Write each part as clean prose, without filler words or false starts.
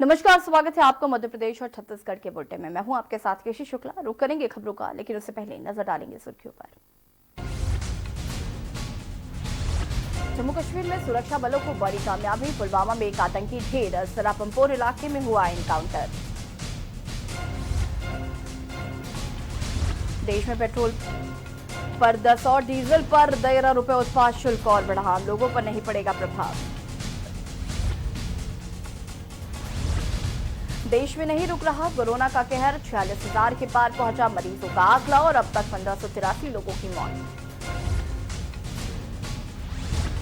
नमस्कार, स्वागत है आपका मध्य प्रदेश और छत्तीसगढ़ के बुलेटिन में। मैं हूं आपके साथ केशी शुक्ला। रुक करेंगे खबरों का, लेकिन उससे पहले नजर डालेंगे सुर्खियों पर। जम्मू कश्मीर में सुरक्षा बलों को बड़ी कामयाबी, पुलवामा में एक आतंकी ढेर, सरापमपोर इलाके में हुआ एनकाउंटर। देश में पेट्रोल पर 10 और डीजल पर ₹13 उत्पाद शुल्क और बढ़ा, आम लोगों पर नहीं पड़ेगा प्रभाव। देश में नहीं रुक रहा कोरोना का कहर, 46,000 के पार पहुंचा मरीजों का आंकड़ा और अब तक 1583 लोगों की मौत।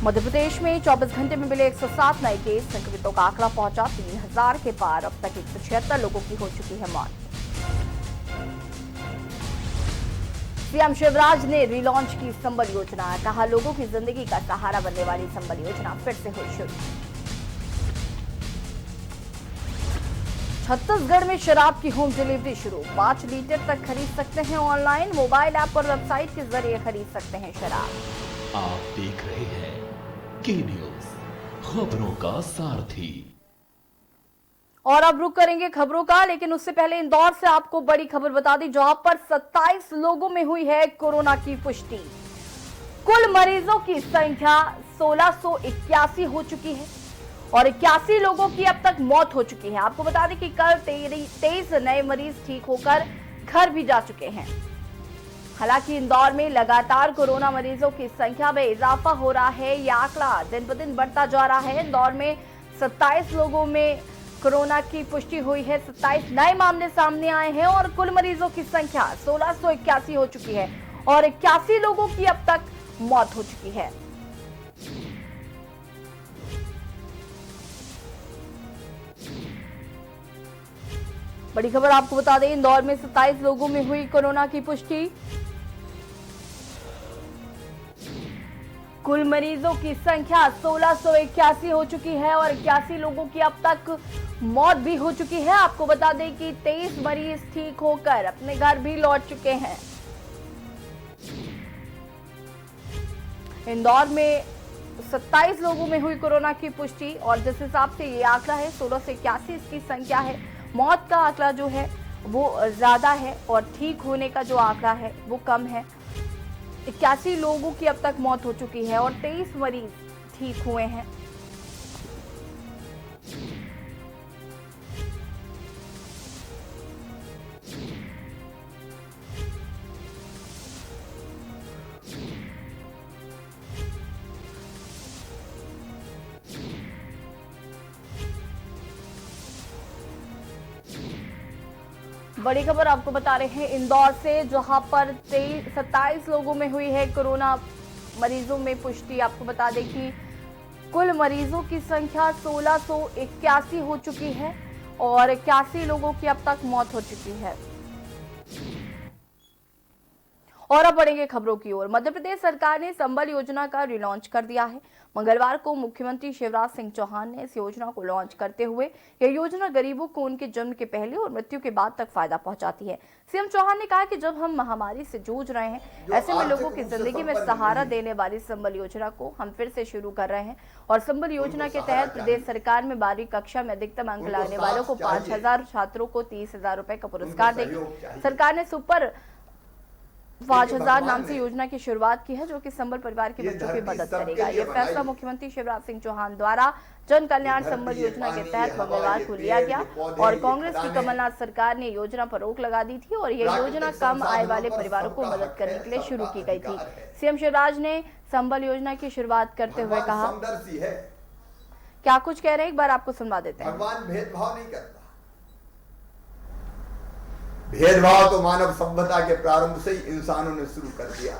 मध्य प्रदेश में 24 घंटे में मिले 107 नए केस, संक्रमितों का आंकड़ा पहुंचा 3000 के पार, अब तक 176 लोगों की हो चुकी है मौत। सीएम शिवराज ने रिलॉन्च की संबल योजना, कहा लोगों की जिंदगी का सहारा बनने वाली संबल योजना फिर से हुई शुरू। छत्तीसगढ़ में शराब की होम डिलीवरी शुरू, 5 लीटर तक खरीद सकते हैं ऑनलाइन, मोबाइल ऐप और वेबसाइट के जरिए खरीद सकते हैं शराब। आप देख रहे हैं के न्यूज, खबरों का सारथी। और अब रुक करेंगे खबरों का, लेकिन उससे पहले इंदौर से आपको बड़ी खबर बता दी, जहां पर 27 लोगों में हुई है कोरोना की पुष्टि। कुल मरीजों की संख्या 1681 हो चुकी है और 81 लोगों की अब तक मौत हो चुकी है। आपको बता दें कि कल 23 नए मरीज ठीक होकर घर भी जा चुके हैं। हालांकि इंदौर में लगातार कोरोना मरीजों की संख्या में इजाफा हो रहा है, यह आंकड़ा दिन ब दिन बढ़ता जा रहा है। इंदौर में 27 लोगों में कोरोना की पुष्टि हुई है, 27 नए मामले सामने आए हैं और कुल मरीजों की संख्या 1681 हो चुकी है और 81 लोगों की अब तक मौत हो चुकी है। बड़ी खबर आपको बता दें, इंदौर में 27 लोगों में हुई कोरोना की पुष्टि। कुल मरीजों की संख्या 1681 हो चुकी है और 81 लोगों की अब तक मौत भी हो चुकी है। आपको बता दें कि 23 मरीज ठीक होकर अपने घर भी लौट चुके हैं। इंदौर में 27 लोगों में हुई कोरोना की पुष्टि और जिस हिसाब से ये आंकड़ा है 16 से 81 इसकी संख्या है, मौत का आंकड़ा जो है वो ज्यादा है और ठीक होने का जो आंकड़ा है वो कम है। 81 लोगों की अब तक मौत हो चुकी है और 23 मरीज ठीक हुए हैं। बड़ी खबर आपको बता रहे हैं इंदौर से, जहां पर 27 लोगों में हुई है कोरोना मरीजों में पुष्टि। आपको बता दें कि कुल मरीजों की संख्या 1681 हो चुकी है और 81 लोगों की अब तक मौत हो चुकी है। और अब बढ़ेंगे खबरों की ओर। मध्य प्रदेश सरकार ने संबल योजना का रिलॉन्च कर दिया है। मंगलवार को मुख्यमंत्री शिवराज सिंह चौहान ने इस योजना को लॉन्च करते हुए यह योजना गरीबों को उनके जन्म के पहले और मृत्यु के बाद तक फायदा पहुंचाती है। सीएम चौहान ने कहा कि जब हम महामारी से जूझ रहे हैं, ऐसे में लोगों की जिंदगी में सहारा देने वाली संबल योजना को हम फिर से शुरू कर रहे हैं और संबल योजना के तहत प्रदेश सरकार में 12वीं कक्षा में अधिकतम अंक लाने वालों को 5000 छात्रों को 30,000 रुपए का पुरस्कार देगी। सरकार ने सुपर 5000 नाम से योजना की शुरुआत की है, जो कि संबल परिवार के बच्चों की मदद करेगा। यह फैसला मुख्यमंत्री शिवराज सिंह चौहान द्वारा जन कल्याण संबल योजना के तहत मंगलवार को लिया गया और कांग्रेस की कमलनाथ सरकार ने योजना पर रोक लगा दी थी और यह योजना कम आय वाले परिवारों को मदद करने के लिए शुरू की गई थी। सीएम शिवराज ने संबल योजना की शुरुआत करते हुए कहा, क्या कुछ कह रहे हैं, एक बार आपको सुनवा देते हैं। भगवान भेदभाव नहीं करता। भेदभाव तो मानव सभ्यता के प्रारंभ से ही इंसानों ने शुरू कर दिया।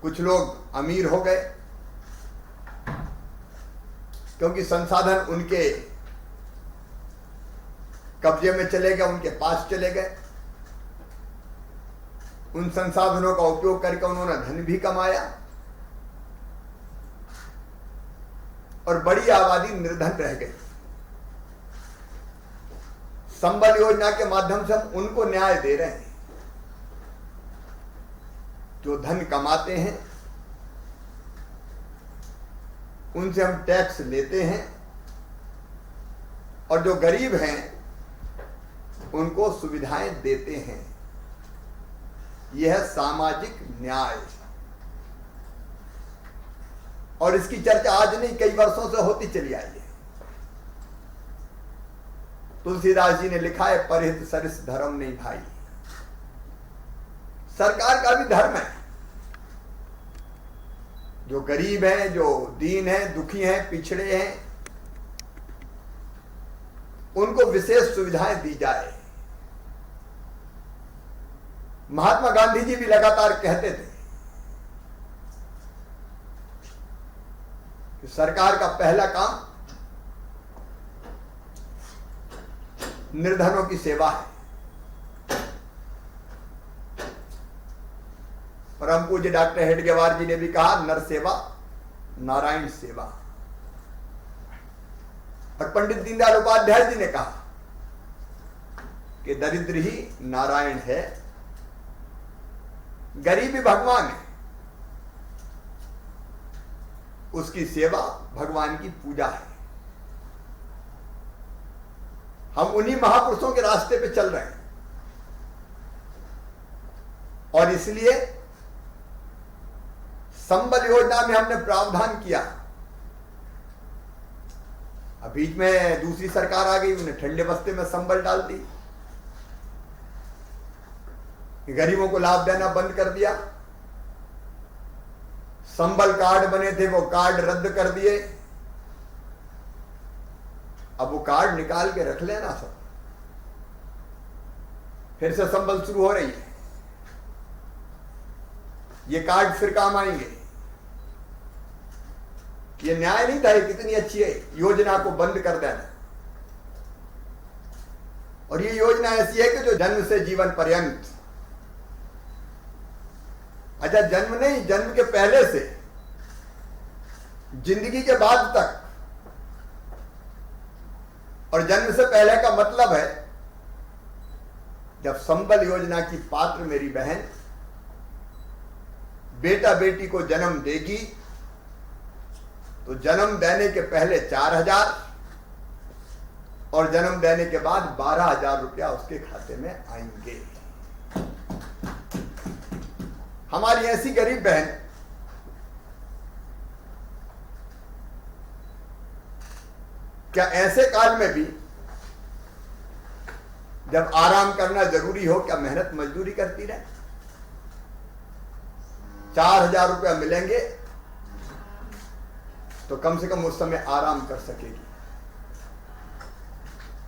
कुछ लोग अमीर हो गए क्योंकि संसाधन उनके कब्जे में चले गए, उनके पास चले गए। उन संसाधनों का उपयोग करके उन्होंने धन भी कमाया और बड़ी आबादी निर्धन रह गई। संबल योजना के माध्यम से हम उनको न्याय दे रहे हैं जो धन कमाते हैं, उनसे हम टैक्स लेते हैं और जो गरीब हैं उनको सुविधाएं देते हैं। यह है सामाजिक न्याय। और इसकी चर्चा आज नहीं, कई वर्षों से होती चली आई है। तुलसीदास जी ने लिखा है, परहित सरिस धर्म नहीं भाई। सरकार का भी धर्म है, जो गरीब हैं, जो दीन हैं, दुखी हैं, पिछड़े हैं, उनको विशेष सुविधाएं दी जाए। महात्मा गांधी जी भी लगातार कहते थे कि सरकार का पहला काम निर्धनों की सेवा है। परम पूज्य डॉक्टर हेडगेवार जी ने भी कहा, नर सेवा नारायण सेवा। और पंडित दीनदयाल उपाध्याय जी ने कहा कि दरिद्र ही नारायण है, गरीबी भगवान है, उसकी सेवा भगवान की पूजा है। हम उन्हीं महापुरुषों के रास्ते पे चल रहे हैं और इसलिए संबल योजना में हमने प्रावधान किया। अब बीच में दूसरी सरकार आ गई, उन्हें ठंडे बस्ते में संबल डाल दी, गरीबों को लाभ देना बंद कर दिया। संबल कार्ड बने थे, वो कार्ड रद्द कर दिए। अब वो कार्ड निकाल के रख लेना सब, फिर से संबल शुरू हो रही है। ये कार्ड फिर काम आएंगे। ये न्याय नहीं था, ये कितनी अच्छी है योजना को बंद कर देना। और ये योजना ऐसी है कि जो जन्म से जीवन पर्यंत, अच्छा जन्म नहीं, जन्म के पहले से जिंदगी के बाद तक। और जन्म से पहले का मतलब है, जब संबल योजना की पात्र मेरी बहन बेटा बेटी को जन्म देगी तो जन्म देने के पहले 4,000 और जन्म देने के बाद 12,000 रुपया उसके खाते में आएंगे। हमारी ऐसी गरीब बहन क्या ऐसे काल में भी जब आराम करना जरूरी हो, क्या मेहनत मजदूरी करती रहे? 4,000 रुपया मिलेंगे तो कम से कम उस समय आराम कर सकेगी।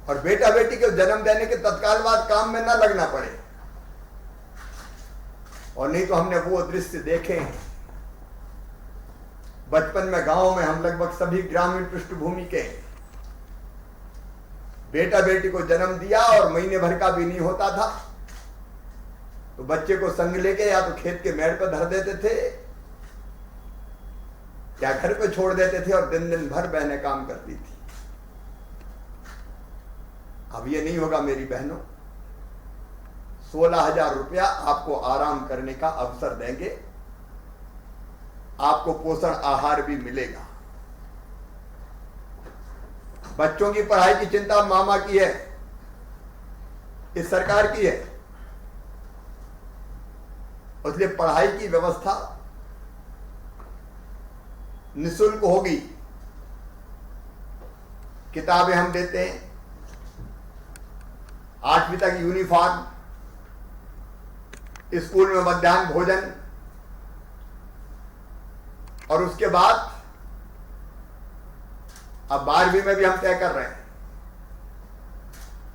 और बेटा बेटी को जन्म देने के तत्काल बाद काम में ना लगना पड़े। और नहीं तो हमने वो दृश्य देखे हैं बचपन में, गांव में हम लगभग सभी ग्रामीण पृष्ठभूमि के, बेटा बेटी को जन्म दिया और महीने भर का भी नहीं होता था तो बच्चे को संग लेके या तो खेत के मेड़ पर धर देते थे या घर पे छोड़ देते थे और दिन दिन भर बहनें काम करती थी। अब ये नहीं होगा मेरी बहनों। 16,000 रुपया आपको आराम करने का अवसर देंगे, आपको पोषण आहार भी मिलेगा। बच्चों की पढ़ाई की चिंता मामा की है, इस सरकार की है, इसलिए पढ़ाई की व्यवस्था निःशुल्क होगी। किताबें हम देते हैं, 8वीं तक यूनिफॉर्म, स्कूल में मध्याह्न भोजन, और उसके बाद अब 12वीं में भी हम तय कर रहे हैं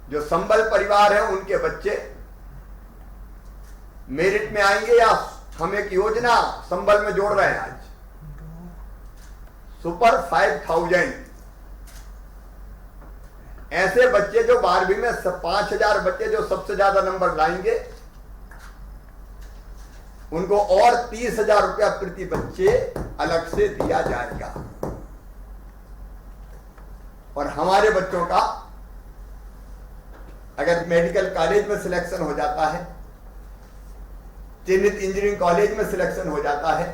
जो संबल परिवार है उनके बच्चे मेरिट में आएंगे, या हम एक योजना संबल में जोड़ रहे हैं आज, सुपर 5,000। ऐसे बच्चे जो 12वीं में 5,000 बच्चे जो सबसे ज्यादा नंबर लाएंगे उनको और 30,000 रुपया प्रति बच्चे अलग से दिया जाएगा। और हमारे बच्चों का अगर मेडिकल कॉलेज में सिलेक्शन हो जाता है, चिन्हित इंजीनियरिंग कॉलेज में सिलेक्शन हो जाता है,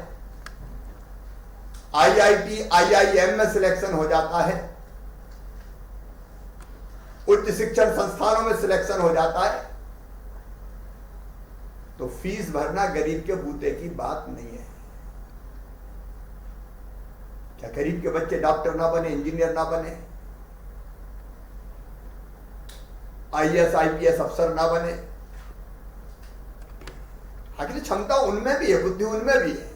IIT, IIM में सिलेक्शन हो जाता है, उच्च शिक्षण संस्थानों में सिलेक्शन हो जाता है तो फीस भरना गरीब के बूते की बात नहीं है। क्या गरीब के बच्चे डॉक्टर ना बने, इंजीनियर ना बने, आईएएस आईपीएस अफसर ना बने? आखिर क्षमता उनमें भी है, बुद्धि उनमें भी है।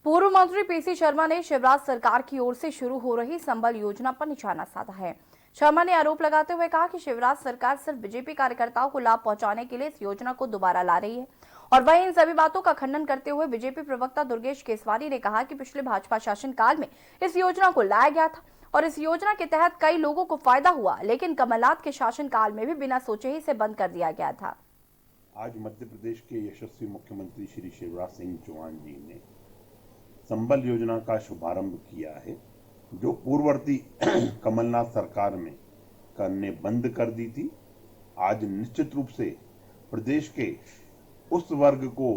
पूर्व मंत्री पीसी शर्मा ने शिवराज सरकार की ओर से शुरू हो रही संबल योजना पर निशाना साधा है। शर्मा ने आरोप लगाते हुए कहा कि शिवराज सरकार सिर्फ बीजेपी कार्यकर्ताओं को लाभ पहुंचाने के लिए इस योजना को दोबारा ला रही है। और वहीं इन सभी बातों का खंडन करते हुए बीजेपी प्रवक्ता दुर्गेश केसवारी ने कहा कि पिछले भाजपा शासनकाल में इस योजना को लाया गया था और इस योजना के तहत कई लोगों को फायदा हुआ, लेकिन कमलनाथ के शासनकाल में भी बिना सोचे ही इसे बंद कर दिया गया था। आज मध्य प्रदेश के यशस्वी मुख्यमंत्री श्री शिवराज सिंह चौहान जी ने संबल योजना का शुभारंभ किया है, जो पूर्ववर्ती कमलनाथ सरकार में करने बंद कर दी थी। आज निश्चित रूप से प्रदेश के उस वर्ग को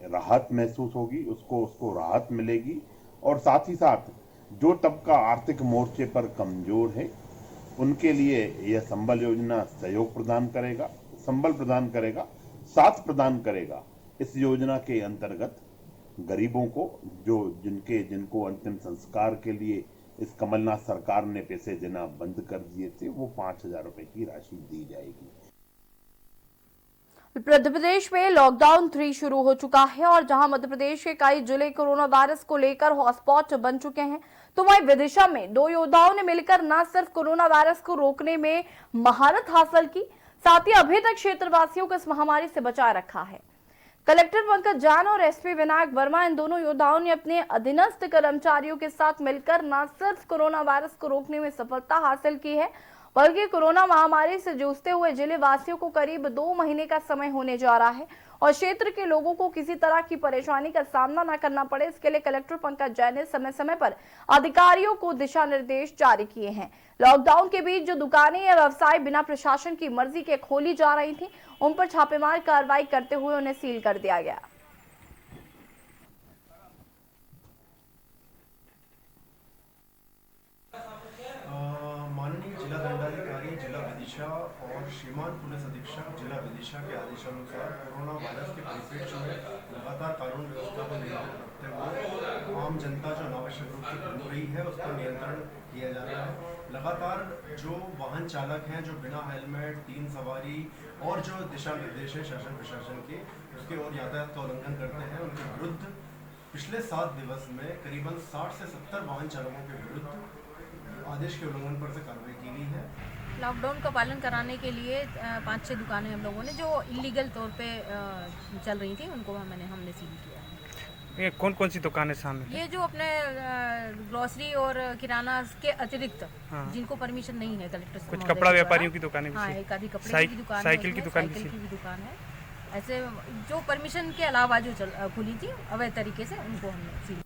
राहत महसूस होगी, उसको राहत मिलेगी और साथ ही साथ जो तबका आर्थिक मोर्चे पर कमजोर है उनके लिए यह संबल योजना सहयोग प्रदान करेगा, संबल प्रदान करेगा, साथ प्रदान करेगा। इस योजना के अंतर्गत गरीबों को जिनको अंतिम संस्कार के लिए इस कमलनाथ सरकार ने पैसे देना बंद कर दिए थे, वो 5,000 रुपए की राशि दी जाएगी। मध्य प्रदेश में लॉकडाउन 3 शुरू हो चुका है और जहां मध्य प्रदेश के कई जिले कोरोना वायरस को लेकर हॉटस्पॉट बन चुके हैं, तो वहीं विदिशा में 2 योद्धाओं ने मिलकर न सिर्फ कोरोना वायरस को रोकने में महारत हासिल की, साथ ही अभी तक क्षेत्रवासियों को इस महामारी से बचा रखा है। कलेक्टर पंकज जान और एसपी विनायक वर्मा, इन दोनों योद्धाओं ने अपने अधीनस्थ कर्मचारियों के साथ मिलकर न सिर्फ कोरोना वायरस को रोकने में सफलता हासिल की है, बल्कि कोरोना महामारी से जूझते हुए जिले वासियों को करीब 2 महीने का समय होने जा रहा है और क्षेत्र के लोगों को किसी तरह की परेशानी का सामना न करना पड़े, इसके लिए कलेक्टर पंकज जैन ने समय समय पर अधिकारियों को दिशा निर्देश जारी किए हैं। लॉकडाउन के बीच जो दुकानें या व्यवसाय बिना प्रशासन की मर्जी के खोली जा रही थी, उन पर छापेमार कार्रवाई करते हुए उन्हें सील कर दिया गया। माननीय जिला दंडाधिकारी जिला विदिशा और श्रीमान पुलिस अधीक्षक जिला विदिशा के आदेशानुसार कोरोना वायरस के परिप्रेक्ष्य में लगातार कानून व्यवस्था को नियंत्रित रखते हुए आम जनता जो अनावश्यक रूप से घूम रही है उस पर नियंत्रण किया जा रहा है। लगातार जो वाहन चालक हैं जो बिना हेलमेट, 3 सवारी और जो दिशा निर्देश है शासन प्रशासन के उसके और यातायात का उल्लंघन करते हैं, उनके विरुद्ध पिछले 7 दिवस में करीबन 60 से 70 वाहन चालकों के विरुद्ध आदेश के उल्लंघन पर से कार्रवाई की गई है। लॉकडाउन का पालन कराने के लिए 5-6 दुकानें हम लोगों ने जो इलीगल तौर पे चल रही थी उनको हमने सील किया है। ये कौन कौन सी दुकानें सामने? ये जो अपने ग्रोसरी और किराना के अतिरिक्त जिनको परमिशन नहीं है कलेक्टर से, कुछ कपड़ा व्यापारियों की दुकानें भी, हाँ, एक आधी कपड़े की दुकान, साइकिल की दुकान की दुकान है। ऐसे जो परमिशन के अलावा जो खुली थी अवैध तरीके से उनको हमने सील।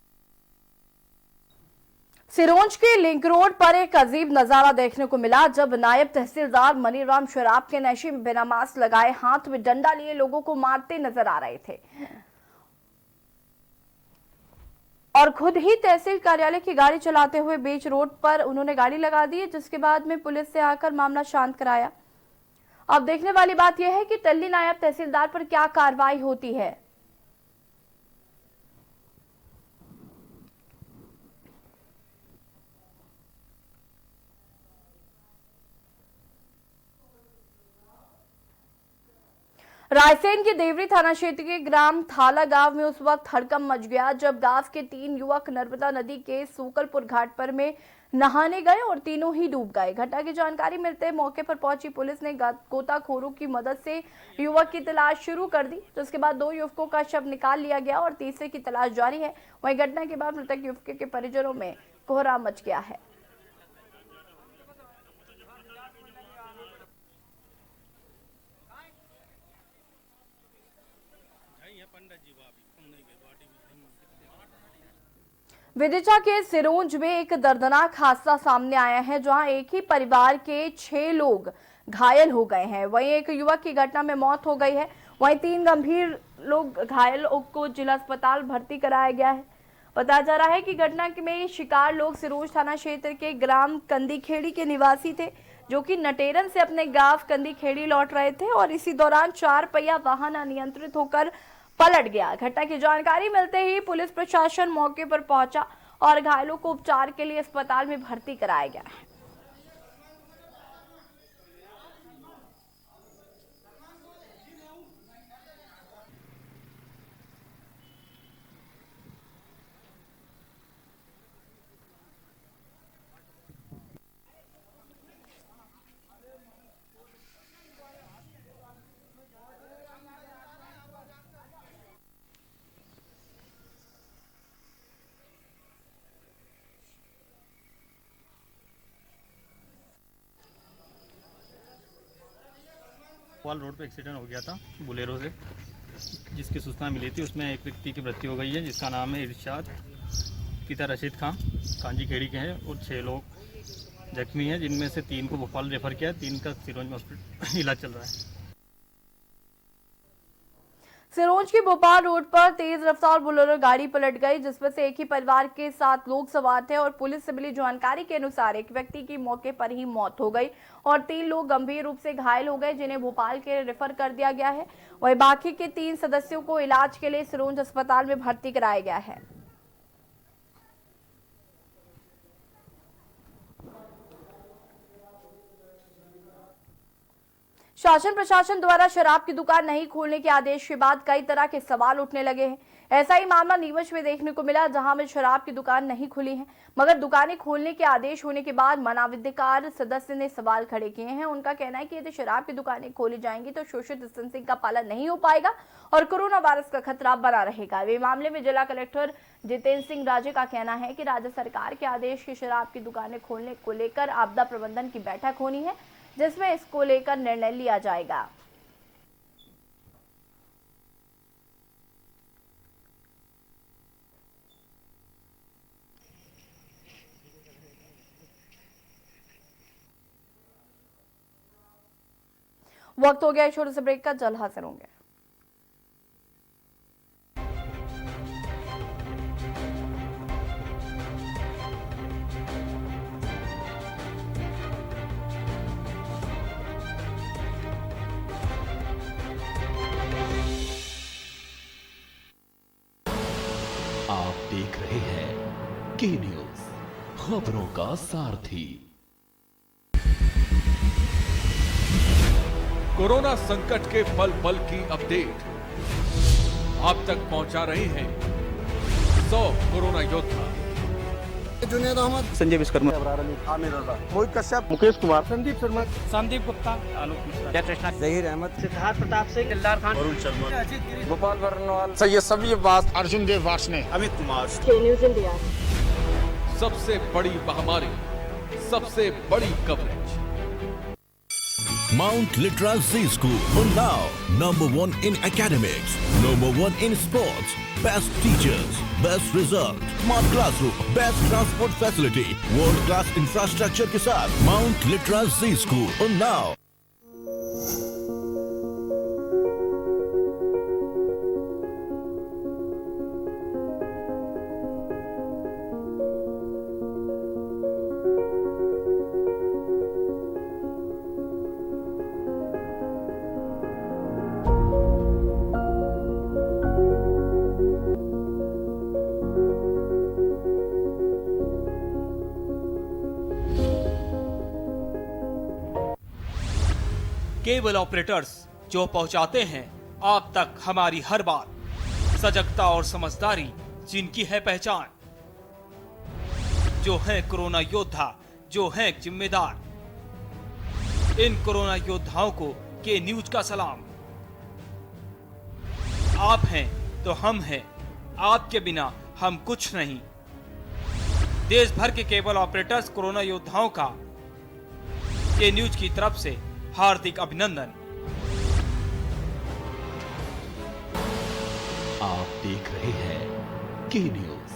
सिरोंज के लिंक रोड पर एक अजीब नजारा देखने को मिला जब नायब तहसीलदार मनीराम शराब के नशे में बिना मास्क लगाए हाथ में डंडा लिए लोगों को मारते नजर आ रहे थे और खुद ही तहसील कार्यालय की गाड़ी चलाते हुए बीच रोड पर उन्होंने गाड़ी लगा दी, जिसके बाद में पुलिस से आकर मामला शांत कराया। अब देखने वाली बात यह है कि टल्ली नायब तहसीलदार पर क्या कार्रवाई होती है। रायसेन के देवरी थाना क्षेत्र के ग्राम थाला गांव में उस वक्त हड़कंप मच गया जब गांव के 3 युवक नर्मदा नदी के सूकलपुर घाट पर में नहाने गए और तीनों ही डूब गए। घटना की जानकारी मिलते मौके पर पहुंची पुलिस ने गोताखोरों की मदद से युवक की तलाश शुरू कर दी, जिसके बाद 2 युवकों का शव निकाल लिया गया और तीसरे की तलाश जारी है। वहीं घटना के बाद मृतक युवक के परिजनों में कोहराम मच गया है। विदिशा के सिरोंज में एक दर्दनाक हादसा सामने आया है जहां एक ही परिवार के 6 लोग घायल हो गए हैं। वहीं एक युवक की घटना में मौत हो गई है, वहीं 3 गंभीर लोग घायल को जिला अस्पताल भर्ती कराया गया है। बताया जा रहा है कि घटना में शिकार लोग सिरोंज थाना क्षेत्र के ग्राम कंदीखेड़ी के निवासी थे, जो कि नटेरन से अपने गांव कंदीखेड़ी लौट रहे थे और इसी दौरान 4 पहिया वाहन अनियंत्रित होकर पलट गया। घटना की जानकारी मिलते ही पुलिस प्रशासन मौके पर पहुंचा और घायलों को उपचार के लिए अस्पताल में भर्ती कराया गया है। वाल रोड पे एक्सीडेंट हो गया था बुलेरो से, जिसकी सूचना मिली थी। उसमें एक व्यक्ति की मृत्यु हो गई है, जिसका नाम है इरशाद पिता रशीद खान, कांजी खेड़ी के हैं, और 6 लोग जख्मी हैं, जिनमें से 3 को भोपाल रेफर किया, 3 का सिरोंज में हॉस्पिटल इलाज चल रहा है। सिरोंज की भोपाल रोड पर तेज रफ्तार बोलेरो गाड़ी पलट गई, जिसमें से एक ही परिवार के 7 लोग सवार थे और पुलिस से मिली जानकारी के अनुसार एक व्यक्ति की मौके पर ही मौत हो गई और 3 लोग गंभीर रूप से घायल हो गए, जिन्हें भोपाल के लिए रेफर कर दिया गया है। वहीं बाकी के 3 सदस्यों को इलाज के लिए सिरोंज अस्पताल में भर्ती कराया गया है। शासन प्रशासन द्वारा शराब की दुकान नहीं खोलने के आदेश के बाद कई तरह के सवाल उठने लगे हैं। ऐसा ही मामला नीमच में देखने को मिला, जहां में शराब की दुकान नहीं खुली है, मगर दुकानें खोलने के आदेश होने के बाद मानवाधिकार सदस्य ने सवाल खड़े किए हैं। उनका कहना है कि यदि शराब की दुकानें खोली जाएंगी तो सोशल डिस्टेंसिंग का पालन नहीं हो पाएगा और कोरोना वायरस का खतरा बना रहेगा। वे मामले में जिला कलेक्टर जितेंद्र सिंह राजे का कहना है कि राज्य सरकार के आदेश की शराब की दुकानें खोलने को लेकर आपदा प्रबंधन की बैठक होनी है, जिसमें इसको लेकर निर्णय लिया जाएगा। वक्त हो गया छोटे से ब्रेक का, जल्द हाजिर होंगे। आप देख रहे हैं के न्यूज, खबरों का सारथी। कोरोना संकट के पल पल की अपडेट आप तक पहुंचा रहे हैं 100 कोरोना योद्धा। जुनेद अहमद, संजय विश्वकर्मा, आमिर रजा, मोहित कश्यप, मुकेश कुमार, संदीप शर्मा, संदीप गुप्ता, आलोक मिश्रा, जयकृष्णा, जहीर अहमद, सिद्धार्थ प्रताप सिंह, दिलदार खान, अरुण शर्मा, गोपाल वर्णवाल, सैयद सभी अब्बास, अर्जुन देव वार्ष्णे, अमित कुमार। News India. सबसे बड़ी महामारी, सबसे बड़ी coverage. Mount Litra Z School, Unnao, #1 in academics, #1 in sports, best teachers, best result, smart classroom, best transport facility, world class infrastructure के साथ Mount Litra Z School, Unnao। Cable operators जो पहुंचाते हैं आप तक हमारी हर बात, सजगता और समझदारी जिनकी है पहचान, जो है कोरोना योद्धा, जो है जिम्मेदार। इन कोरोना योद्धाओं को के न्यूज का सलाम। आप हैं तो हम हैं, आपके बिना हम कुछ नहीं। देश भर के केबल ऑपरेटर्स कोरोना योद्धाओं का के न्यूज की तरफ से हार्दिक अभिनंदन। आप देख रहे हैं के न्यूज,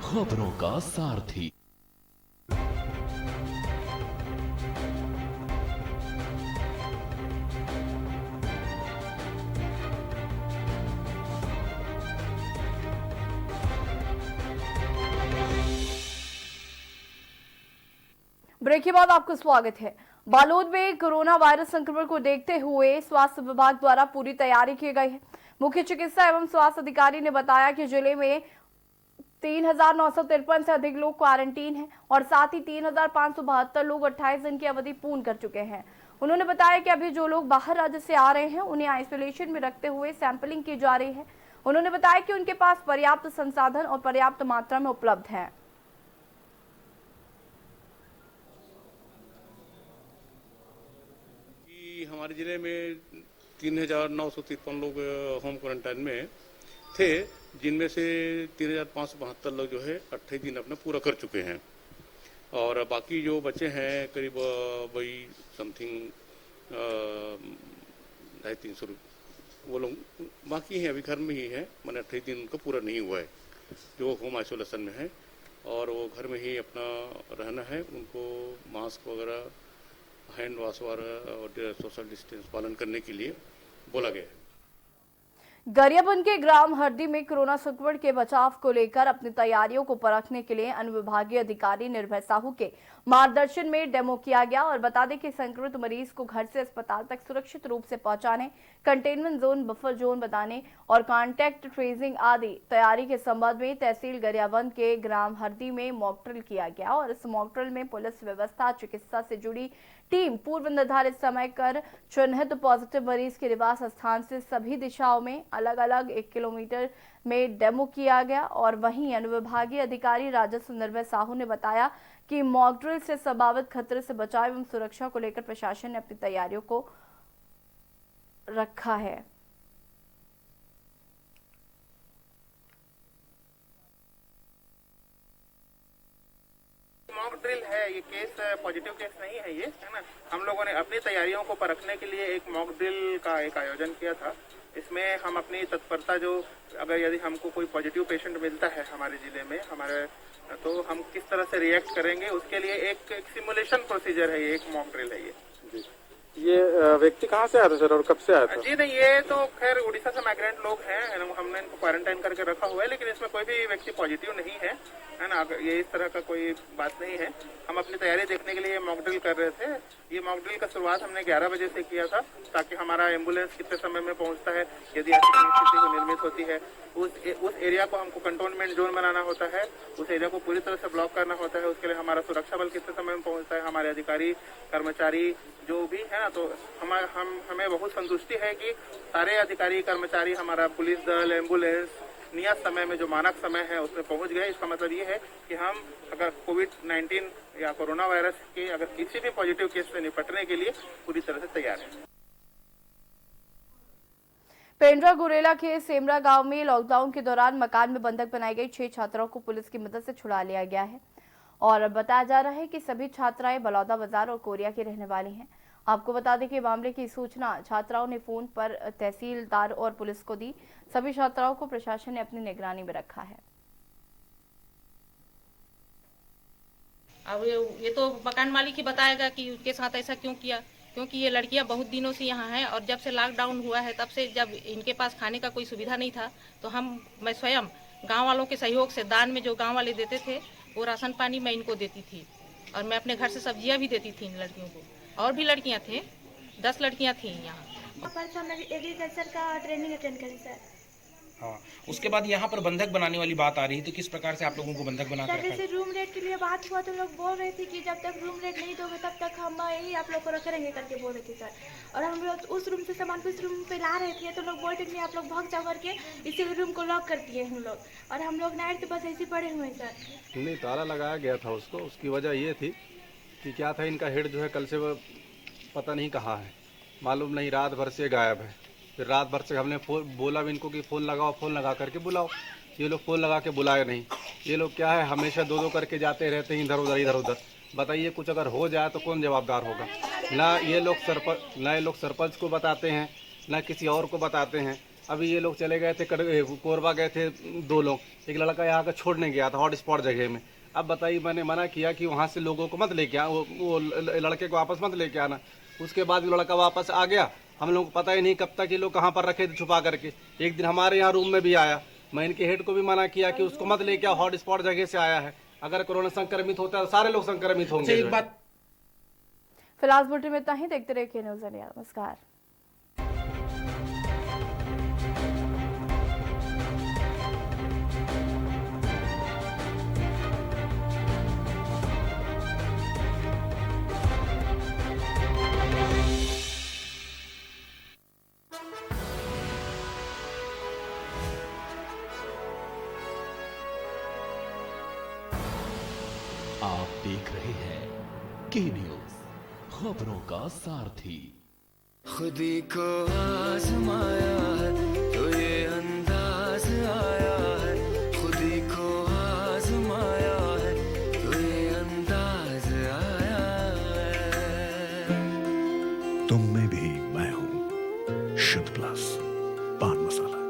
खबरों का सारथी। ब्रेक के बाद आपका स्वागत है। बालोद में कोरोना वायरस संक्रमण को देखते हुए स्वास्थ्य विभाग द्वारा पूरी तैयारी की गई है। मुख्य चिकित्सा एवं स्वास्थ्य अधिकारी ने बताया कि जिले में 3,953 से अधिक लोग क्वारंटीन हैं और साथ ही 3,572 लोग 28 दिन की अवधि पूर्ण कर चुके हैं। उन्होंने बताया कि अभी जो लोग बाहर राज्य से आ रहे हैं उन्हें आइसोलेशन में रखते हुए सैंपलिंग की जा रही है। उन्होंने बताया कि उनके पास पर्याप्त संसाधन और पर्याप्त मात्रा में उपलब्ध है। हमारे जिले में 3,953 लोग होम क्वारंटाइन में थे, जिनमें से 3,572 लोग जो है 28 दिन अपना पूरा कर चुके हैं और बाकी जो बच्चे हैं करीब वही समथिंग 250-300 वो लोग बाकी हैं, अभी घर में ही हैं, मैंने 28 दिन उनका पूरा नहीं हुआ है जो होम आइसोलेशन में है और वो घर में ही अपना रहना है। उनको मास्क वगैरह, हैंड वॉश और सोशल डिस्टेंस पालन करने के लिए बोला गया है। गरियाबंद के ग्राम हरदी में कोरोना संक्रमण के बचाव को लेकर अपनी तैयारियों को परखने के लिए अनुविभागीय अधिकारी निर्भय साहू के मार्गदर्शन में डेमो किया गया और बता दें कि संक्रमित मरीज को घर से अस्पताल तक सुरक्षित रूप से पहुंचाने, कंटेनमेंट जोन, बफर जोन बनाने और कॉन्टैक्ट ट्रेसिंग आदि तैयारी के संबंध में तहसील गरियाबंद के ग्राम हरदी में मॉक ड्रिल किया गया और इस मॉक ड्रिल में पुलिस व्यवस्था, चिकित्सा से जुड़ी टीम पूर्व निर्धारित समय कर चिन्हित पॉजिटिव मरीज के निवास स्थान से सभी दिशाओं में अलग अलग 1 किलोमीटर में डेमो किया गया। और वहीं अनुविभागीय अधिकारी राजस्व निर्भय साहू ने बताया कि मॉक ड्रिल से संभावित खतरे से बचाव एवं सुरक्षा को लेकर प्रशासन ने अपनी तैयारियों को रखा है। मॉक ड्रिल है, ये केस पॉजिटिव केस नहीं है ये, है ना। हम लोगों ने अपनी तैयारियों को परखने के लिए एक मॉक ड्रिल का एक आयोजन किया था। इसमें हम अपनी तत्परता जो अगर यदि हमको कोई पॉजिटिव पेशेंट मिलता है हमारे जिले में तो हम किस तरह से रिएक्ट करेंगे उसके लिए एक सिमुलेशन प्रोसीजर है, ये एक मॉक ड्रिल है ये व्यक्ति कहाँ से आया था सर और कब से आया था? जी नहीं, ये तो खैर उड़ीसा से माइग्रेंट लोग हैं, हमने इनको क्वारंटाइन करके रखा हुआ है, लेकिन इसमें कोई भी व्यक्ति पॉजिटिव नहीं है ना। ये इस तरह का कोई बात नहीं है। हम अपनी तैयारी देखने के लिए मॉक ड्रिल कर रहे थे। ये मॉक ड्रिल का शुरुआत हमने 11 बजे से किया था ताकि हमारा एम्बुलेंस कितने समय में पहुंचता है, यदि ऐसी स्थिति को निर्मित होती है उस एरिया को हमको कंटोनमेंट जोन बनाना होता है, उस एरिया को पूरी तरह से ब्लॉक करना होता है। उसके लिए हमारा सुरक्षा बल कितने समय में पहुंचता है, हमारे अधिकारी कर्मचारी जो भी है ना, तो हमें बहुत संतुष्टि है कि सारे अधिकारी कर्मचारी, हमारा पुलिस दल, एम्बुलेंस नियत समय में जो मानक समय है उसमें पहुंच गए। इसका मतलब ये है कि हम अगर कोविड-19 या कोरोना वायरस के अगर किसी भी पॉजिटिव केस से निपटने के लिए पूरी तरह से तैयार हैं। पेंड्रा गुरेला के सेमरा गांव में लॉकडाउन के दौरान मकान में बंधक बनाई गई 6 छात्राओं को पुलिस की मदद से छुड़ा लिया गया है और बताया जा रहा है कि सभी छात्राएं बलौदा बाजार और कोरिया की रहने वाली हैं। आपको बता दें कि मामले की सूचना छात्राओं ने फोन पर तहसीलदार और पुलिस को दी। सभी छात्राओं को प्रशासन ने अपनी निगरानी में रखा है। अब ये तो मकान मालिक ही बताएगा कि उसके साथ ऐसा क्यों किया, क्योंकि ये लड़कियां बहुत दिनों से यहाँ हैं और जब से लॉकडाउन हुआ है तब से जब इनके पास खाने का कोई सुविधा नहीं था तो मैं स्वयं गांव वालों के सहयोग से दान में जो गांव वाले देते थे वो राशन पानी मैं इनको देती थी और मैं अपने घर से सब्जियां भी देती थी इन लड़कियों को। और भी लड़कियां थे, 10 लड़कियां थी यहाँ। एग्रीकल्चर का ट्रेनिंग अटेंड करी सर। हाँ, उसके बाद यहाँ पर बंधक बनाने वाली बात आ रही है, तो किस प्रकार से आप लोगों को बंधक बना कर जैसे रूम रेट के लिए बात हुआ तो लोग बोल रहे थे कि जब तक रूम रेट नहीं दोगे तब तक हम यही आप लोग को रखेंगे करके बोल रहे थे सर। और हम लोग उस रूम से सामान को इस रूम पे ला रहे थे तो लोग बोल रहे थे आप लोग भाग जाओ करके, इसीलिए रूम को लॉक कर दिए हम लोग और हम लोग नाइट तो बस ऐसे पड़े हुए हैं सर। नहीं, ताला लगाया गया था उसको। उसकी वजह ये थी कि क्या था, इनका हेड जो है कल से वो पता नहीं कहाँ है, मालूम नहीं, रात भर से गायब है। फिर रात भर से हमने बोला भी इनको कि फ़ोन लगाओ, फ़ोन लगा करके बुलाओ। ये लोग फ़ोन लगा के बुलाए नहीं। ये लोग क्या है, हमेशा 2-2 करके जाते रहते हैं इधर उधर। बताइए कुछ अगर हो जाए तो कौन जवाबदार होगा? ना ये लोग सरपंच को बताते हैं, ना किसी और को बताते हैं। अभी ये लोग चले गए थे, कोरबा गए थे 2 लोग, एक लड़का यहाँ का छोड़ने गया था हॉट स्पॉट जगह में। अब बताइए, मैंने मना किया कि वहाँ से लोगों को मत लेके वो लड़के को वापस मत लेके आना। उसके बाद लड़का वापस आ गया। हम लोग को पता ही नहीं कब तक ये लोग कहाँ पर रखे थे छुपा करके। एक दिन हमारे यहाँ रूम में भी आया। मैं इनके हेड को भी मना किया कि उसको मत लेके आओ, हॉट स्पॉट जगह से आया है। अगर कोरोना संक्रमित होता है तो सारे लोग संक्रमित होंगे। एक बात फिलहाल बुलेटिन में इतना ही। देखते रहिए के न्यूज़ इंडिया। नमस्कार। आप देख रहे हैं के न्यूज़, खबरों का सारथी। खुदी को आजमाया है तो ये अंदाज आया है, खुदी को आजमाया है तो ये अंदाज आया है। तुम में भी मैं हूं, शुद्ध प्लस पान मसाला।